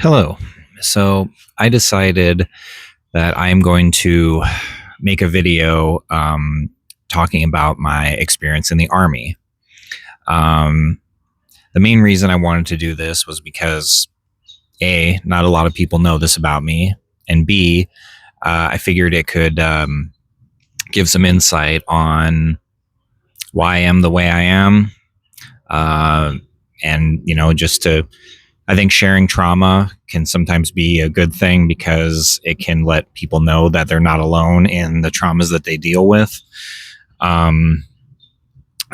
Hello. So I decided that I'm going to make a video talking about my experience in the Army. Um, the main reason I wanted to do this was because A, not a lot of people know this about me, and B, I figured it could give some insight on why I am the way I am. Uh, and, just to I think sharing trauma can sometimes be a good thing because it can let people know that they're not alone in the traumas that they deal with. Um,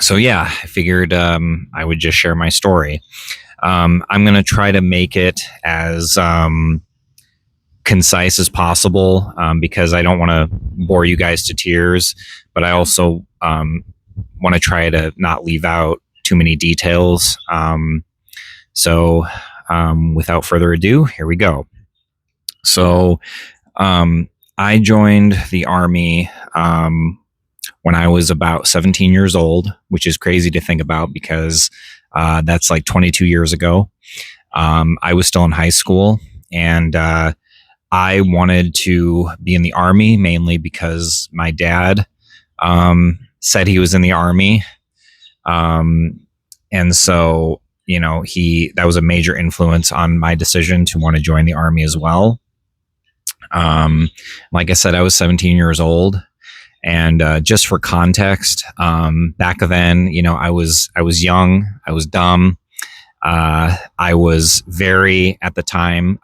so yeah, I figured I would just share my story. I'm going to try to make it as concise as possible because I don't want to bore you guys to tears, but I also want to try to not leave out too many details. So without further ado, here we go. So, I joined the Army when I was about 17 years old, which is crazy to think about because that's like 22 years ago. I was still in high school and I wanted to be in the Army mainly because my dad said he was in the Army. And so that was a major influence on my decision to want to join the Army as well. Like I said, I was 17 years old, and just for context, back then, I was young, I was dumb, I was very at the time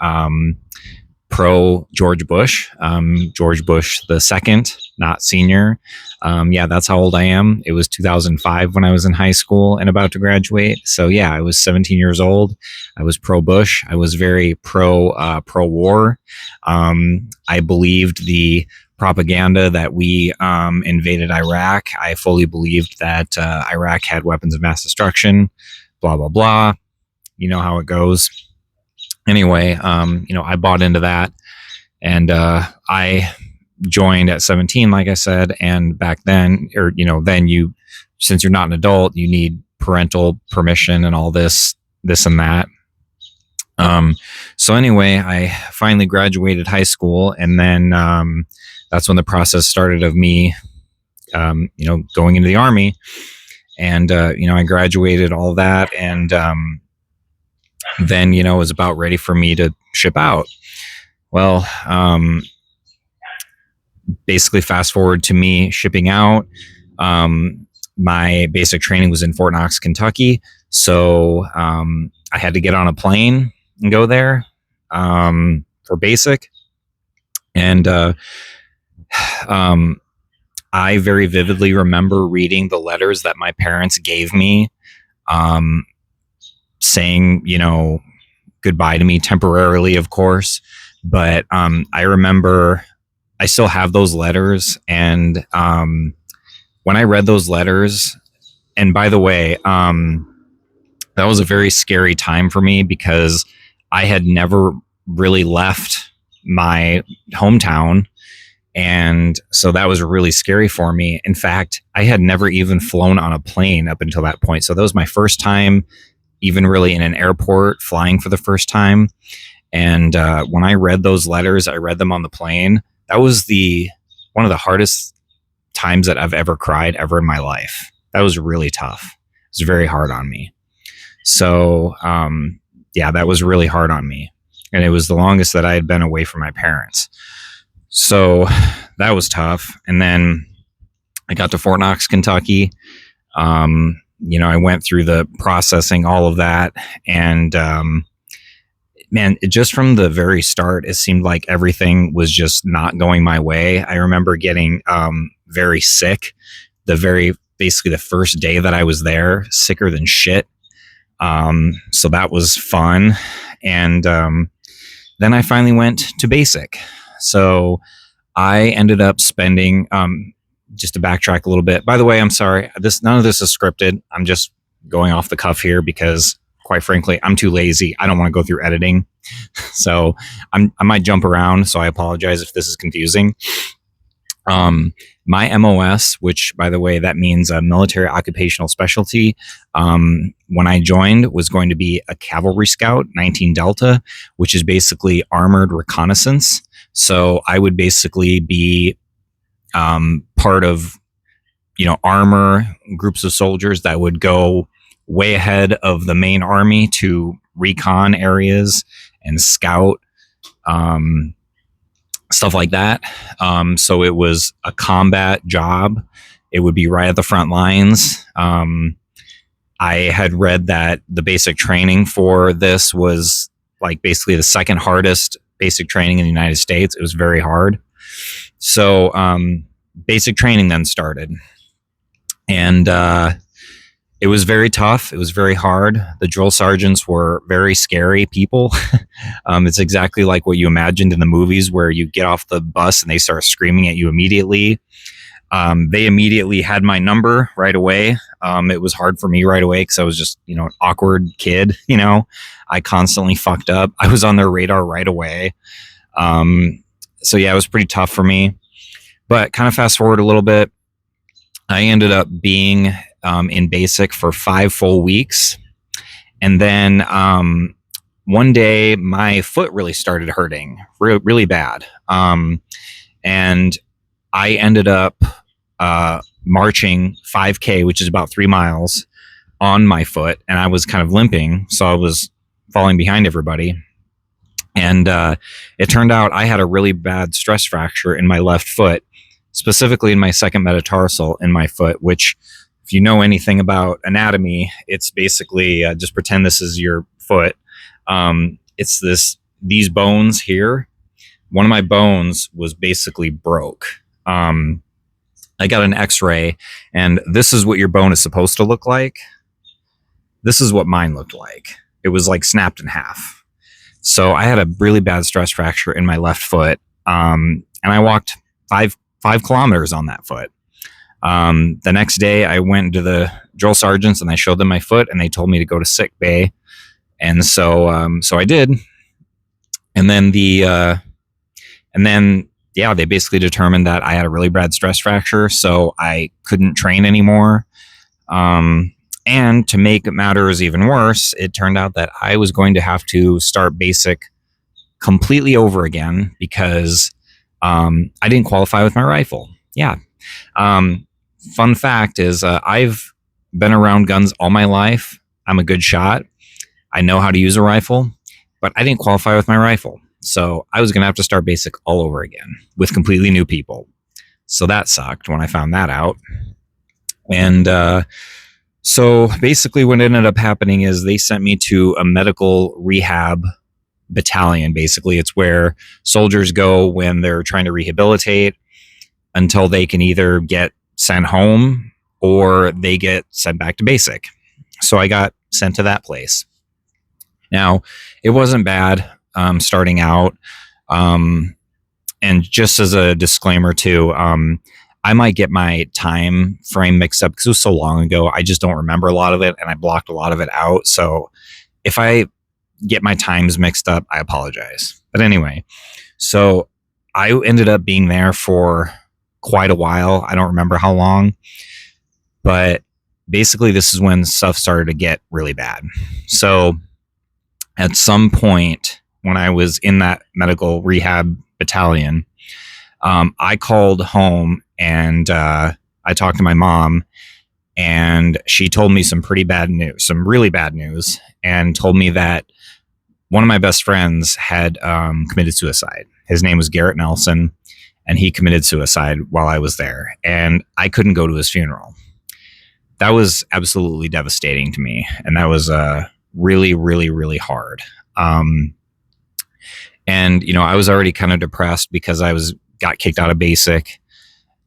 pro George Bush, George Bush the second, not senior. Yeah, that's how old I am. It was 2005 when I was in high school and about to graduate. So yeah, I was 17 years old. I was pro Bush. I was very pro war. I believed the propaganda that we invaded Iraq. I fully believed that Iraq had weapons of mass destruction. Blah blah blah. You know how it goes. Anyway, I bought into that, and I joined at 17, like I said. And back then, then since you're not an adult, you need parental permission and all this and that. So anyway, I finally graduated high school, and then that's when the process started of me, going into the Army. And I graduated all that, and then it was about ready for me to ship out. Well, basically fast forward to me shipping out. My basic training was in Fort Knox, Kentucky, so I had to get on a plane and go there for basic. And I very vividly remember reading the letters that my parents gave me, saying, goodbye to me temporarily, of course. But I remember I still have those letters. And when I read those letters, and by the way, that was a very scary time for me because I had never really left my hometown. And so that was really scary for me. In fact, I had never even flown on a plane up until that point. So that was my first time even really in an airport flying for the first time. And when I read those letters, I read them on the plane. That was one of the hardest times that I've ever cried ever in my life. That was really tough. It was very hard on me. So, yeah, that was really hard on me. And it was the longest that I had been away from my parents. So that was tough. And then I got to Fort Knox, Kentucky. I went through the processing, all of that. And, man, just from the very start, it seemed like everything was just not going my way. I remember getting very sick basically the first day that I was there, sicker than shit. So that was fun. And then I finally went to basic. So I ended up spending, just to backtrack a little bit. By the way, I'm sorry. None of this is scripted. I'm just going off the cuff here because, quite frankly, I'm too lazy. I don't want to go through editing. So I might jump around. So I apologize if this is confusing. Um, my MOS, which by the way, that means a military occupational specialty, when I joined was going to be a cavalry scout, 19 Delta, which is basically armored reconnaissance. So I would basically be part of, armor groups of soldiers that would go way ahead of the main army to recon areas and scout. Stuff like that. So it was a combat job. It would be right at the front lines. I had read that the basic training for this was like basically the second hardest basic training in the United States. It was very hard. So basic training then started. And it was very tough. It was very hard. The drill sergeants were very scary people. It's exactly like what you imagined in the movies where you get off the bus and they start screaming at you immediately. They immediately had my number right away. It was hard for me right away because I was just, an awkward kid. I constantly fucked up. I was on their radar right away. So yeah, it was pretty tough for me. But kind of fast forward a little bit, I ended up being in basic for 5 full weeks. And then one day my foot really started hurting really bad. And I ended up marching 5K, which is about 3 miles, on my foot. And I was kind of limping. So I was falling behind everybody. And it turned out I had a really bad stress fracture in my left foot, specifically in my second metatarsal in my foot, which, if you know anything about anatomy, it's basically just pretend this is your foot. It's these bones here. One of my bones was basically broke. I got an x-ray, and this is what your bone is supposed to look like. This is what mine looked like. It was like snapped in half. So I had a really bad stress fracture in my left foot. And I walked five kilometers on that foot. The next day I went to the drill sergeants and I showed them my foot, and they told me to go to sick bay. And so I did. And then they basically determined that I had a really bad stress fracture, so I couldn't train anymore. And to make matters even worse, it turned out that I was going to have to start basic completely over again because I didn't qualify with my rifle. Yeah. Fun fact is I've been around guns all my life. I'm a good shot. I know how to use a rifle, but I didn't qualify with my rifle. So I was going to have to start basic all over again with completely new people. So that sucked when I found that out. And so basically what ended up happening is they sent me to a medical rehab battalion. Basically, it's where soldiers go when they're trying to rehabilitate until they can either get sent home or they get sent back to basic. So I got sent to that place. Now, it wasn't bad starting out. And just as a disclaimer too, I might get my time frame mixed up because it was so long ago. I just don't remember a lot of it, and I blocked a lot of it out. So if I get my times mixed up, I apologize. But anyway, so I ended up being there for quite a while. I don't remember how long, but basically this is when stuff started to get really bad. So at some point when I was in that medical rehab battalion, I called home and I talked to my mom, and she told me some pretty bad news, some really bad news, and told me that one of my best friends had committed suicide. His name was Garrett Nelson, and he committed suicide while I was there, and I couldn't go to his funeral. That was absolutely devastating to me, and that was really, really, really hard. And I was already kind of depressed because I got kicked out of basic.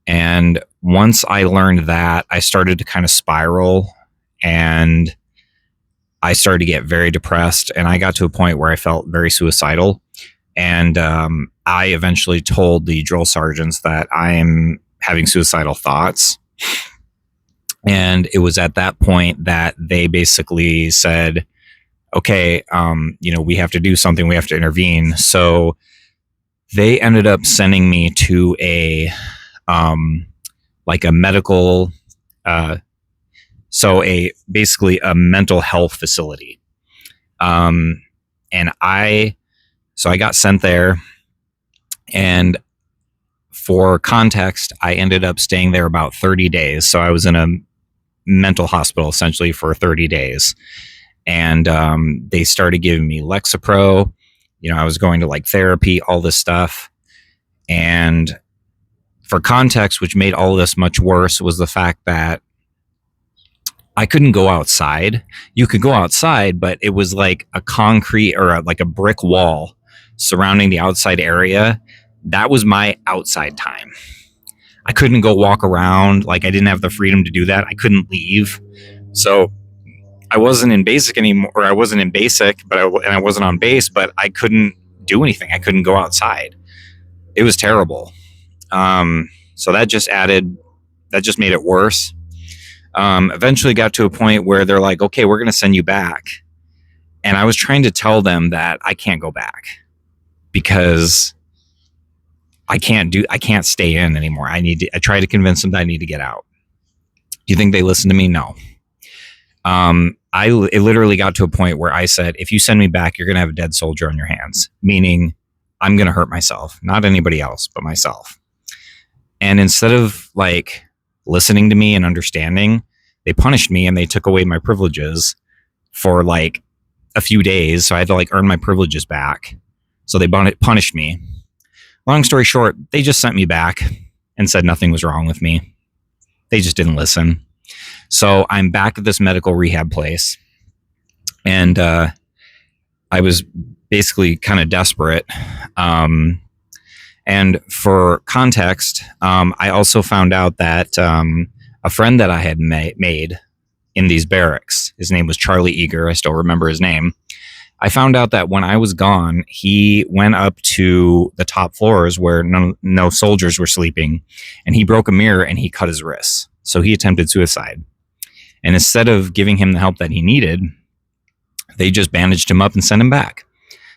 And once I learned that, I started to kind of spiral, and I started to get very depressed, and I got to a point where I felt very suicidal. And I eventually told the drill sergeants that I am having suicidal thoughts. And it was at that point that they basically said, okay, we have to do something. We have to intervene. So they ended up sending me to a like a medical, uh, basically a mental health facility. And I got sent there, and for context, I ended up staying there about 30 days. So I was in a mental hospital essentially for 30 days. And they started giving me Lexapro. I was going to like therapy, all this stuff. And for context, which made all this much worse, was the fact that I couldn't go outside. You could go outside, but it was like a concrete or like a brick wall surrounding the outside area. That was my outside time. I couldn't go walk around. Like, I didn't have the freedom to do that. I couldn't leave. So I wasn't in basic anymore. Or I wasn't in basic, and I wasn't on base, but I couldn't do anything. I couldn't go outside. It was terrible. So that just made it worse. Eventually got to a point where they're like, okay, we're going to send you back. And I was trying to tell them that I can't go back because I can't stay in anymore. I try to convince them that I need to get out. Do you think they listen to me? No. It literally got to a point where I said, if you send me back, you're going to have a dead soldier on your hands, meaning I'm going to hurt myself, not anybody else, but myself. And instead of like listening to me and understanding, they punished me and they took away my privileges for like a few days. So I had to like earn my privileges back. So they punished me. Long story short, they just sent me back and said nothing was wrong with me. They just didn't listen. So I'm back at this medical rehab place, and I was basically kind of desperate. And for context, I also found out that a friend that I had made in these barracks, his name was Charlie Eager. I still remember his name. I found out that when I was gone, he went up to the top floors where no soldiers were sleeping, and he broke a mirror and he cut his wrists. So he attempted suicide. And instead of giving him the help that he needed, they just bandaged him up and sent him back.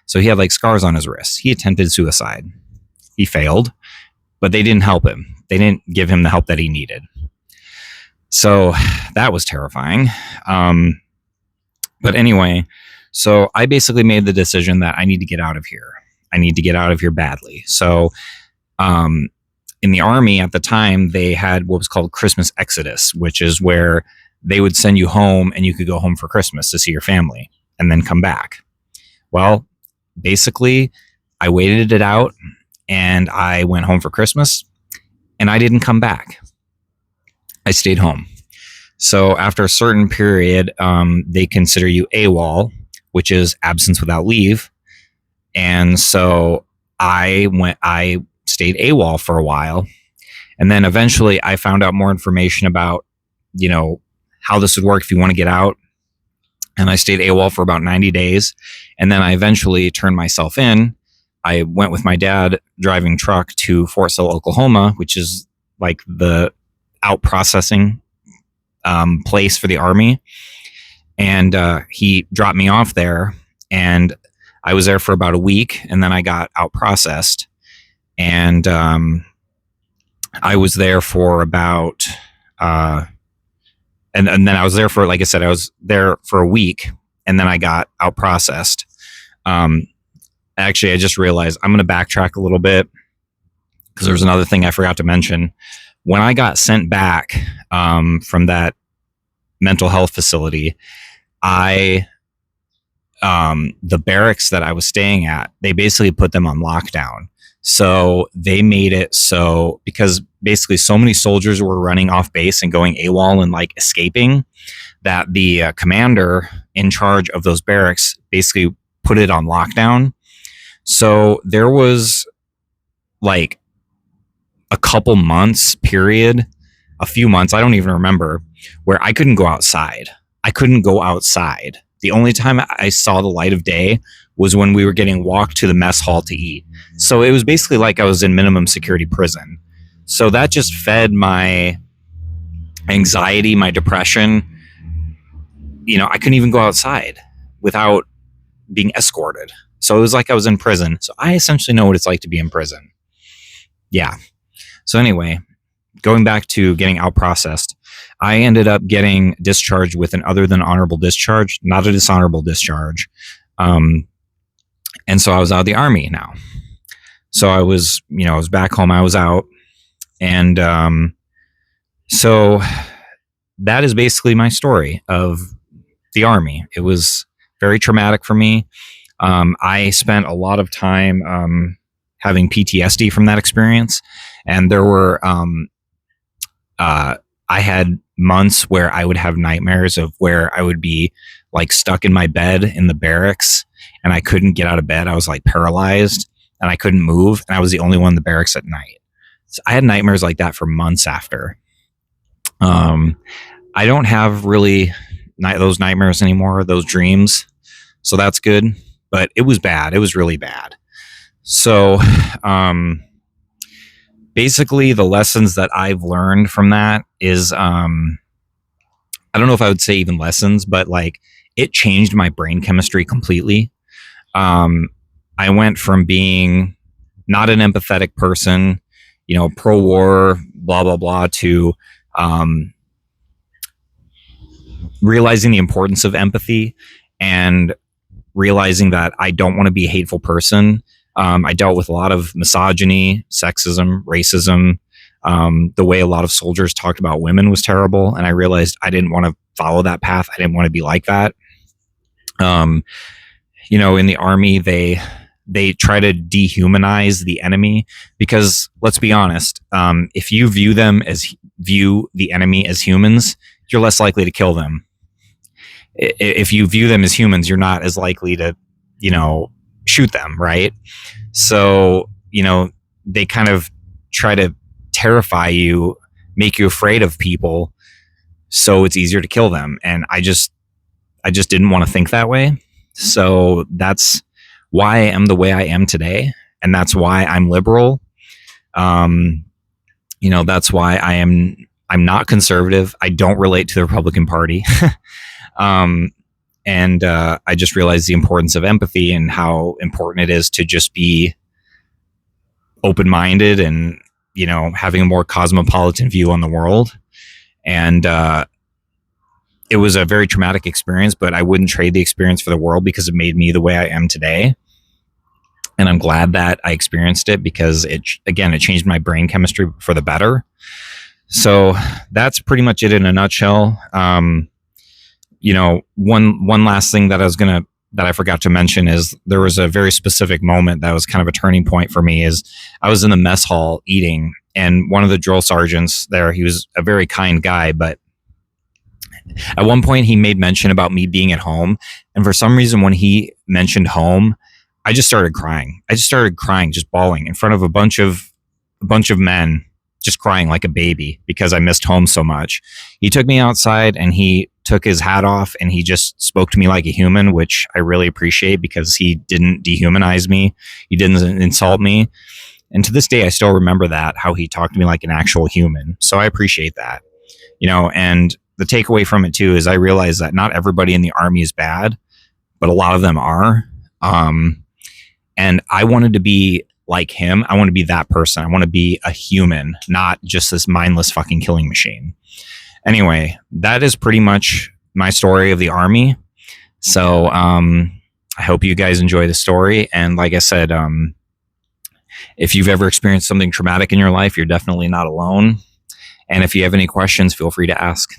So he had like scars on his wrists. He attempted suicide. He failed, but they didn't help him. They didn't give him the help that he needed. So that was terrifying. But anyway, so I basically made the decision that I need to get out of here. I need to get out of here badly. So in the Army at the time, they had what was called Christmas Exodus, which is where they would send you home and you could go home for Christmas to see your family and then come back. Well, basically, I waited it out and I went home for Christmas and I didn't come back. I stayed home. So after a certain period, they consider you AWOL, which is absence without leave. And so I stayed AWOL for a while. And then eventually I found out more information about, how this would work if you want to get out. And I stayed AWOL for about 90 days. And then I eventually turned myself in. I went with my dad driving truck to Fort Sill, Oklahoma, which is like the out processing place for the Army. And he dropped me off there, and I was there for about a week, and then I got out processed. And I was there for about and then I was there for, like I said, I was there for a week, and then I got out processed. Actually, I just realized I'm going to backtrack a little bit because there's another thing I forgot to mention. When I got sent back from that mental health facility, the barracks that I was staying at, they basically put them on lockdown. So they made it so, because basically so many soldiers were running off base and going AWOL and like escaping, that the commander in charge of those barracks basically put it on lockdown. So there was like a couple months period, a few months, I don't even remember, where I couldn't go outside. The only time I saw the light of day was when we were getting walked to the mess hall to eat. So it was basically like I was in minimum security prison. So that just fed my anxiety, my depression. I couldn't even go outside without being escorted. So it was like I was in prison. So I essentially know what it's like to be in prison. Yeah. So anyway, going back to getting out processed, I ended up getting discharged with an other than honorable discharge, not a dishonorable discharge. And so I was out of the Army now. So I was back home. I was out. And so that is basically my story of the Army. It was very traumatic for me. I spent a lot of time having PTSD from that experience. And there were, I had months where I would have nightmares of where I would be like stuck in my bed in the barracks and I couldn't get out of bed. I was like paralyzed and I couldn't move. And I was the only one in the barracks at night. So I had nightmares like that for months after. I don't have really those nightmares anymore, those dreams. So that's good. But it was bad. It was really bad. So, basically the lessons that I've learned from that is, I don't know if I would say even lessons, but like it changed my brain chemistry completely. I went from being not an empathetic person, pro-war, blah, blah, blah, to, realizing the importance of empathy and realizing that I don't want to be a hateful person. I dealt with a lot of misogyny, sexism, racism. The way a lot of soldiers talked about women was terrible. And I realized I didn't want to follow that path. I didn't want to be like that. In the Army, they try to dehumanize the enemy because let's be honest, if you view the enemy as humans, you're less likely to kill them. If you view them as humans, you're not as likely to, shoot them, right? So, they kind of try to terrify you, make you afraid of people, so it's easier to kill them. And I just didn't want to think that way. So that's why I am the way I am today. And that's why I'm liberal. That's why I'm not conservative. I don't relate to the Republican Party. And I just realized the importance of empathy and how important it is to just be open-minded and, having a more cosmopolitan view on the world. And it was a very traumatic experience, but I wouldn't trade the experience for the world because it made me the way I am today. And I'm glad that I experienced it because it changed my brain chemistry for the better. So that's pretty much it in a nutshell. One last thing that I forgot to mention is there was a very specific moment that was kind of a turning point for me. Is I was in the mess hall eating, and one of the drill sergeants there, he was a very kind guy, but at one point he made mention about me being at home. And for some reason, when he mentioned home, I just started crying. Just bawling in front of a bunch of men, just crying like a baby because I missed home so much. He took me outside and he took his hat off and he just spoke to me like a human, which I really appreciate because he didn't dehumanize me. He didn't insult me. And to this day, I still remember that, how he talked to me like an actual human. So I appreciate that, and the takeaway from it too is I realized that not everybody in the Army is bad, but a lot of them are. And I wanted to be like him. I want to be that person. I want to be a human, not just this mindless fucking killing machine. Anyway, that is pretty much my story of the Army. So I hope you guys enjoy the story. And like I said, if you've ever experienced something traumatic in your life, you're definitely not alone. And if you have any questions, feel free to ask.